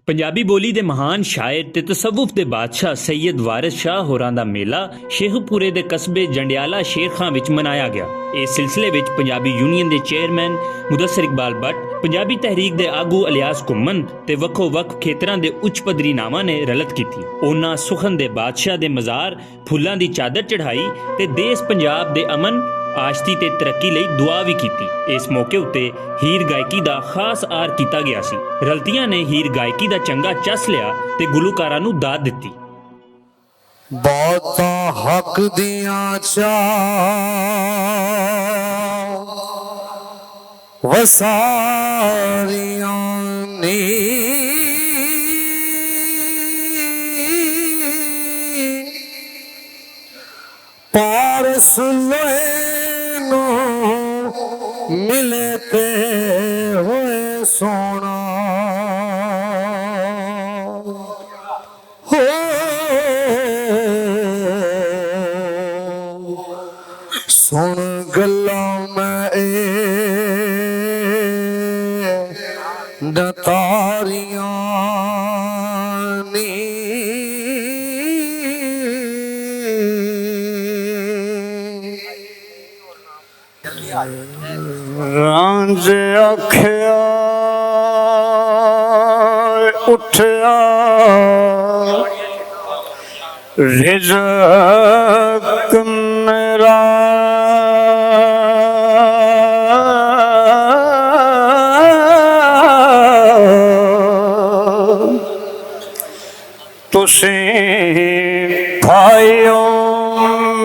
ਪੰਜਾਬੀ ਬੋਲੀ ਦੇ ਮਹਾਨ ਸ਼ਾਇਰ ਤੇ ਤਸੱਵੁਫ ਦੇ ਬਾਦਸ਼ਾਹ ਸੈਯਦ ਵਾਰਿਸ ਸ਼ਾਹ ਹੋਰਾਂ ਦਾ ਮੇਲਾ ਸ਼ੇਖੂਪੁਰੇ ਦੇ ਕਸਬੇ ਜੰਡਿਆਲਾ ਸ਼ੇਰ ਖਾਂ ਵਿੱਚ ਮਨਾਇਆ ਗਿਆ। ਇਸ ਸਿਲਸਿਲੇ ਵਿੱਚ ਪੰਜਾਬੀ ਯੂਨੀਅਨ ਦੇ ਚੇਅਰਮੈਨ ਮੁਦੱਸਰ ਇਕਬਾਲ ਬੱਟ, ਪੰਜਾਬੀ ਤਹਿਰੀਕ ਦੇ ਆਗੂ ਇਲਿਆਸ ਘੁੰਮਣ ਤੇ ਵੱਖੋ-ਵੱਖ ਖੇਤਰਾਂ ਦੇ ਉੱਚ ਪੱਧਰੀ ਨਾਮਾਂ ਨੇ ਰਲਤ ਕੀਤੀ। ਉਹਨਾਂ ਸੁਖਨ ਦੇ ਬਾਦਸ਼ਾਹ ਦੇ ਮਜ਼ਾਰ ਫੁੱਲਾਂ ਦੀ ਚਾਦਰ ਚੜ੍ਹਾਈ ਤੇ ਦੇਸ਼ ਪੰਜਾਬ ਦੇ ਅਮਨ, ਆਸ਼ਤੀ ਤੇ ਤਰੱਕੀ ਲਈ ਦੁਆ ਵੀ ਕੀਤੀ। ਇਸ ਮੌਕੇ ਉੱਤੇ ਹੀਰ ਗਾਇਕੀ ਦਾ ਖਾਸ ਆਰ ਕੀਤਾ ਗਿਆ ਸੀ। ਰਲਤੀਆਂ ਨੇ ਹੀਰ ਗਾਇਕੀ ਦਾ ਚੰਗਾ ਚੱਸ ਲਿਆ ਤੇ ਗੁਲੂਕਾਰਾਂ ਨੂੰ ਦਾਤ ਦਿੱਤੀ। ਬਹੁਤਾ ਹੱਕ ਦੀਆਂ ਚਾਹ ਵਸਾਰੀਆਂ ਨੀ ਪਾਰਸ ਲੋਏ ਮਿਲੇ ਤੇ ਹੋਏ ਸੋਣਾ ਹੋ ਸੁਣ ਗੱਲਾਂ ਮੈਂ ਦਤਾਰੀਆਂ ਨੀ ਰਾਂਝ ਆਖਿਆ ਉੱਠਿਆ ਰਿਜ਼ਕ ਮੇਰਾ ਤੁਸੀਂ ਭਾਈਓ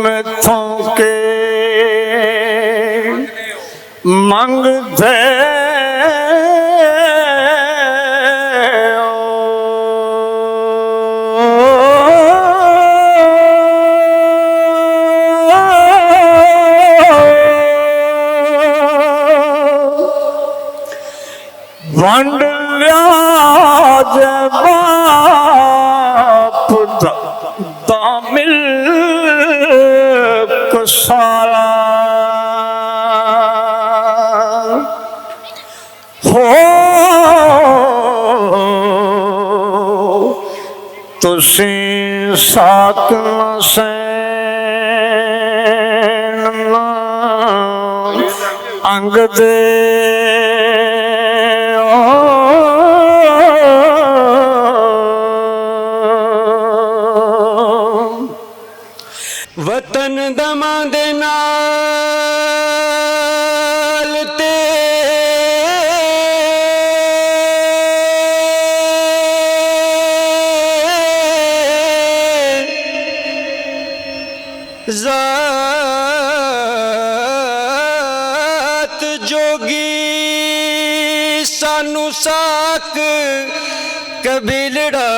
ਮੈਥੋਂ ਕੇ ਮੰਗਦੇ ਵੰਡ ਲਿਆ ਜੇ ਬਾਪ ਦਾ ਮਿਲਕ ਸਾਰਾ ਹੋ ਤੁਸੀਂ ਸਾਕ ਸੈਨ ਅੰਗ ਦੇ ਵਤਨ ਦਮਾਂ ਦੇ ਨਾਲ ਤੇ ਜ਼ਾਤ ਜੋਗੀ ਸਾਨੂੰ ਸਾਕ ਕਬੀਲੜਾ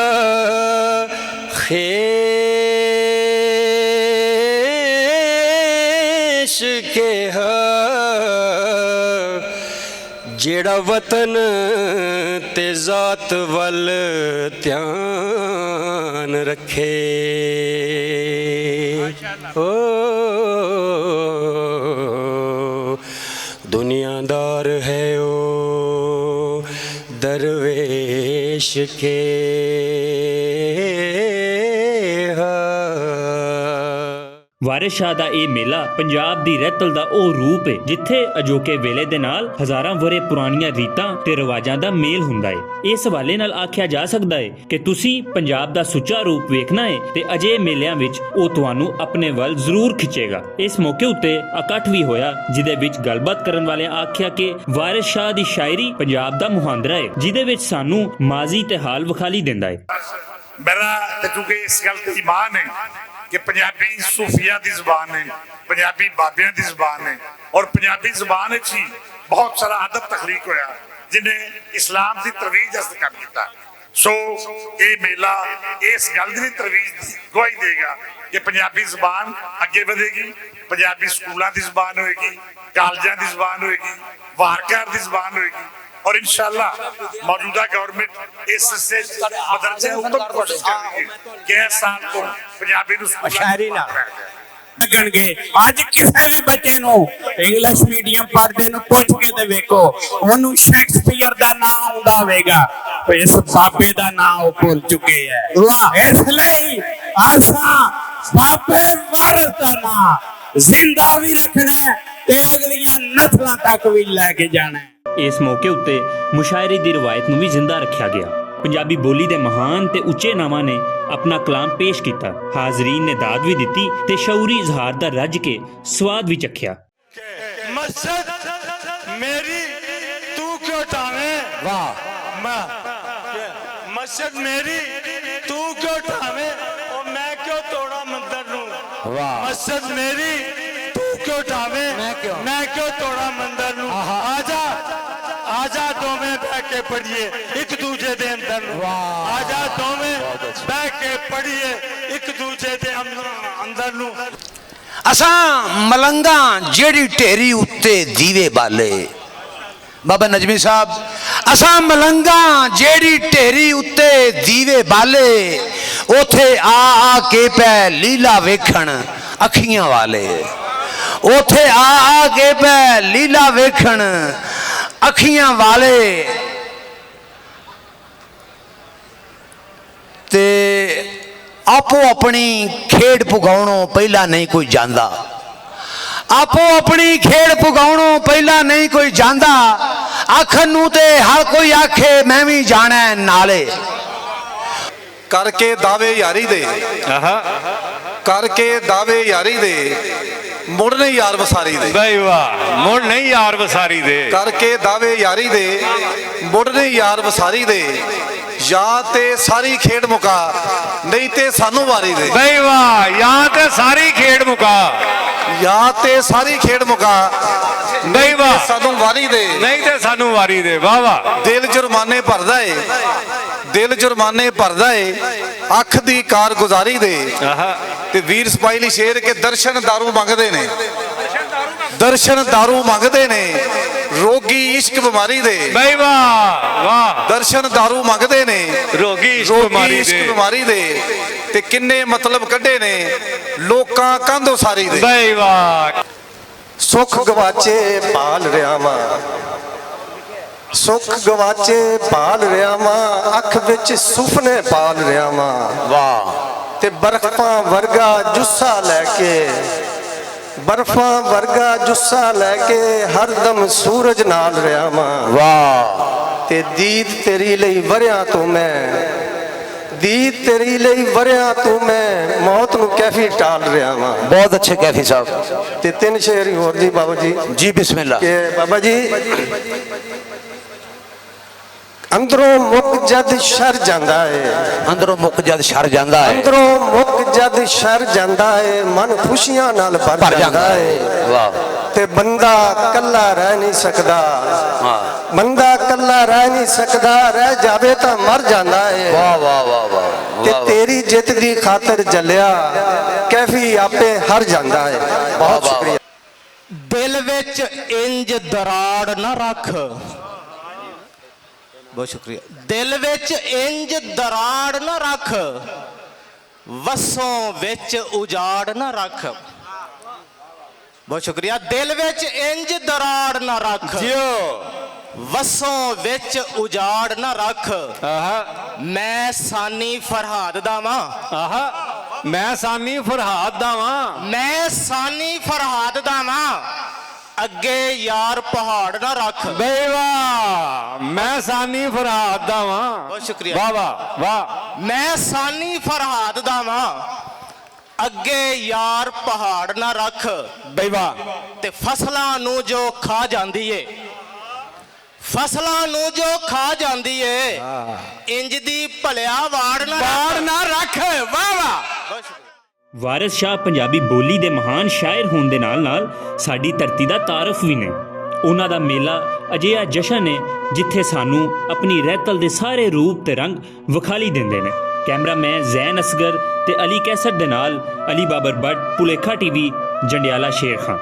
ਕਿਹਾ ਜਿਹੜਾ ਵਤਨ ਤੇ ਜ਼ਾਤ ਵੱਲ ਧਿਆਨ ਰੱਖੇ ਓ ਦੁਨੀਆਦਾਰ ਹੈ ਉਹ ਦਰਵੇਸ਼ ਕੇ ਵਾਰਿਸ ਸ਼ਾਹ ਦਾ ਇਹ ਮੇਲਾ ਪੰਜਾਬ ਦੀ ਰਹਿਤਲ ਦਾ ਉਹ ਰੂਪ ਹੈ ਜਿੱਥੇ ਅਜੋਕੇ ਵੇਲੇ ਦੇ ਨਾਲ ਹਜ਼ਾਰਾਂ ਵਰੇ ਪੁਰਾਣੀਆਂ ਰੀਤਾਂ ਤੇ ਰਿਵਾਜਾਂ ਦਾ ਮੇਲ ਹੁੰਦਾ ਹੈ। ਇਸ ਹਵਾਲੇ ਨਾਲ ਆਖਿਆ ਜਾ ਸਕਦਾ ਹੈ ਕਿ ਤੁਸੀਂ ਪੰਜਾਬ ਦਾ ਸੁੱਚਾ ਰੂਪ ਵੇਖਣਾ ਹੈ ਤੇ ਅਜੇ ਮੇਲਿਆਂ ਵਿੱਚ ਉਹ ਤੁਹਾਨੂੰ ਆਪਣੇ ਵੱਲ ਜ਼ਰੂਰ ਖਿੱਚੇਗਾ। ਇਸ ਮੌਕੇ ਉੱਤੇ ਇਕੱਠ ਵੀ ਹੋਇਆ ਜਿਹਦੇ ਵਿੱਚ ਗੱਲਬਾਤ ਕਰਨ ਵਾਲਿਆਂ ਆਖਿਆ ਕਿ ਵਾਰਿਸ ਸ਼ਾਹ ਦੀ ਸ਼ਾਇਰੀ ਪੰਜਾਬ ਦਾ ਮੁਹਾਂਦਰਾ ਹੈ ਜਿਹਦੇ ਵਿੱਚ ਸਾਨੂੰ ਮਾਜ਼ੀ ਤੇ ਹਾਲ ਵਿਖਾਲੀ ਦਿੰਦਾ ਹੈ। मेरा चूंकि इस गल की ईमान है कि पंजाबी सूफिया की जबान है, पंजाबी बाबिया की जबान है और पंजाबी जबान ही बहुत सारा अदब तखलीक होया जिन्हें इस्लाम की तरवीज हासिल कर दिता। सो ये मेला इस गल की तरवीज गवाही देगा कि पंजाबी जबान अगे बढ़ेगी, पंजाबी स्कूलों की जबान होएगी, कॉलेजों की जबान होएगी, वारकार की जबान होएगी और इंशाअल्लाह मौजूदा गवर्नमेंट इस से मदरसे उत्तम कोशिश करेगी कि इस साल को पंजाबी शायरी ना ਲੱਗਣਗੇ। ਅੱਜ ਕਿਸੇ ਵੀ ਬੱਚੇ ਨੂੰ ਇੰਗਲਿਸ਼ ਮੀਡੀਅਮ ਪੜ੍ਹਦੇ ਨੂੰ ਪੁੱਛ ਕੇ ਤੇ ਵੇਖੋ ਉਹਨੂੰ ਸ਼ੇਕਸਪੀਅਰ ਦਾ ਨਾਮ ਆਉਂਦਾ ਹੋਵੇਗਾ, ਇਸ ਬਾਬੇ ਦਾ ਨਾਮ ਉਹ ਭੁੱਲ ਚੁੱਕੇ ਹੈ ਵਾਹ ਇਸ ਲਈ ਆਸਾਂ ਬਾਬੇ ਵਾਰਸ ਦਾ ਨਾਮ ਜ਼ਿੰਦਾ ਵੀ ਰੱਖਣਾ ਹੈ ਤੇ ਅਗਲੀਆਂ ਨਸਲਾਂ ਤੱਕ ਵੀ ਲੈ ਕੇ ਜਾਣਾ ਹੈ। ਇਸ ਮੌਕੇ ਉੱਤੇ ਮੁਸ਼ਾਇਰੇ ਦੀ ਰਵਾਇਤ ਨੂੰ ਵੀ ਜ਼ਿੰਦਾ ਰੱਖਿਆ ਗਿਆ। ਪੰਜਾਬੀ ਬੋਲੀ ਦੇ ਮਹਾਨ ਤੇ ਉੱਚੇ ਨਾਵਾਂ ਨੇ ਆਪਣਾ ਕਲਾਮ ਪੇਸ਼ ਕੀਤਾ। ਹਾਜ਼ਰੀਨ ਨੇ ਦਾਦ ਵੀ ਦਿੱਤੀ ਤੇ ਸ਼ਊਰੀ ਇਜ਼ਹਾਰ ਦਾ ਰੱਜ ਕੇ ਸਵਾਦ ਵੀ ਚੱਖਿਆ। मस्जिद मेरी तू क्यों ढावे वाह मस्जिद मेरी तू क्यों ढावे और मैं क्यों तोड़ा मंदिर नू वाह मस्जिद मेरी तू क्यों ढावे मैं क्यों तोड़ा मंदिर नू आजा आजा दोवें बह के पढ़िए एक दूजे दे अंदर नू आजा दोवें बह के पढ़िए एक दूजे दे अंदर नू असां मलंगा जेड़ी ढेरी उत्ते दीवे बाले बाबा नजमी साहब असां मलंगा जेड़ी ढेरी उत्ते दीवे बाले ओथे आ के पै लीला वेखण अखियां वाले ओथे आ के पै लीला वेखण अखियां वाले ते आपो अपनी खेड पुगाउणों पहला नहीं कोई जांदा आपो अपनी खेड पुगाउणों पहला नहीं कोई जांदा आखन नूं ते हर कोई आखे मैं भी जाना है नाले करके दावे यारी दे करके दावे यारी दे मुड़ नहीं यार वसारी दे भाई वाह मुड़ नहीं यार वसारी दे करके दावे यारी दे मुड़ नहीं यार वसारी दे या ते सारी खेड मुका नहीं ते सानू वारी दे भाई वाह यहाँ ते सारी खेड मुका या ते सारी खेड मुका नहीं वाह सानू वारी दे नहीं ते सानू वारी दे वाह वाह दिल जुर्माने भरदा है दिल जुर्माने भरदा है अख दी कारगुजारी दे ते वीर सिपाही शेर के दर्शन दारू मंगदे ने दर्शन दारू मंगदे ने रोगी इश्क बीमारी दे भाई वाह वाह दर्शन दारू मंगदे ने रोगी रोगी इश्क बीमारी दे ते किन्ने मतलब कड्डे ने लोकां कंध उसारी दे भाई वाह सुख गवाचे पाल रिया वां सुख गवाचे पाल रिया वां अख विच सुफने पाल रिया वां वाह ते बर्फां वर्गा जुस्सा लैके बर्फां वर्गा जुस्सा लैके हरदम सूरज नाल रिया वां वाह ते दीद तेरी लई वरिया तो मैं दीद तेरी लई वरिया तो मैं मौत नू कैफी टाल रिया वां बहुत अच्छे कैफी साहब ते तीन शेर ही होर जी बाबा जी जी बिस्मिल्लाह के बाबा जी अंदरों मुक जद शर जांदा है अंदरों मुक जद शर जांदा है अंदरों मुक जद शर जांदा है मन खुशियां नाल भर जांदा है वाह ते बंदा कल्ला रह नहीं सकदा बंदा कल्ला रह नहीं सकदा रह जावे तां मर जांदा है वाह वाह वाह वाह ते तेरी जित दी खातर जलिया कैफी आपे हर जांदा है बहुत शुक्रिया दिल विच इंज दराड़ न रख बहुत शुक्रिया दिल विच इंज दराड़ न रख वसों विच उजाड़ न रख बहुत शुक्रिया दिल विच इंज दराड़ न रख वसों विच उजाड़ न रख मैं सानी फरहाद दा वां मैं सानी फरहाद दा वां मैं सानी फरहाद दा वां अगे यार पहाड़ ना रख भाई वाह मैं सानी फरहाद दा वां बहुत शुक्रिया वाह वाह वाह मैं सानी फरहाद दा वां अगे यार पहाड़ ना रख भाई वाह ते फसलां नू जो खा जांदी है फसलां नू जो खा जांदी है इंज दी भलिया वाड़ ना रख वाह वाह। ਵਾਰਿਸ ਸ਼ਾਹ ਪੰਜਾਬੀ ਬੋਲੀ ਦੇ ਮਹਾਨ ਸ਼ਾਇਰ ਹੋਣ ਦੇ ਨਾਲ-ਨਾਲ ਸਾਡੀ ਧਰਤੀ ਦਾ ਤਾਰਫ ਵੀ ਨੇ। ਉਹਨਾਂ ਦਾ ਮੇਲਾ ਅਜਿਹਾ ਜਸ਼ਨ ਹੈ ਜਿੱਥੇ ਸਾਨੂੰ ਆਪਣੀ ਰਹਿਤਲ ਦੇ ਸਾਰੇ ਰੂਪ ਤੇ ਰੰਗ ਵਿਖਾਲੀ ਦਿੰਦੇ ਨੇ। ਕੈਮਰਾਮੈਨ ਜ਼ੈਨ ਅਸਗਰ ਤੇ ਅਲੀ ਕੈਸਰ ਦੇ ਨਾਲ ਅਲੀ ਬਾਬਰ ਬੱਟ, ਭੁਲੇਖਾ ਟੀਵੀ, ਜੰਡਿਆਲਾ ਸ਼ੇਰ ਖਾਂ।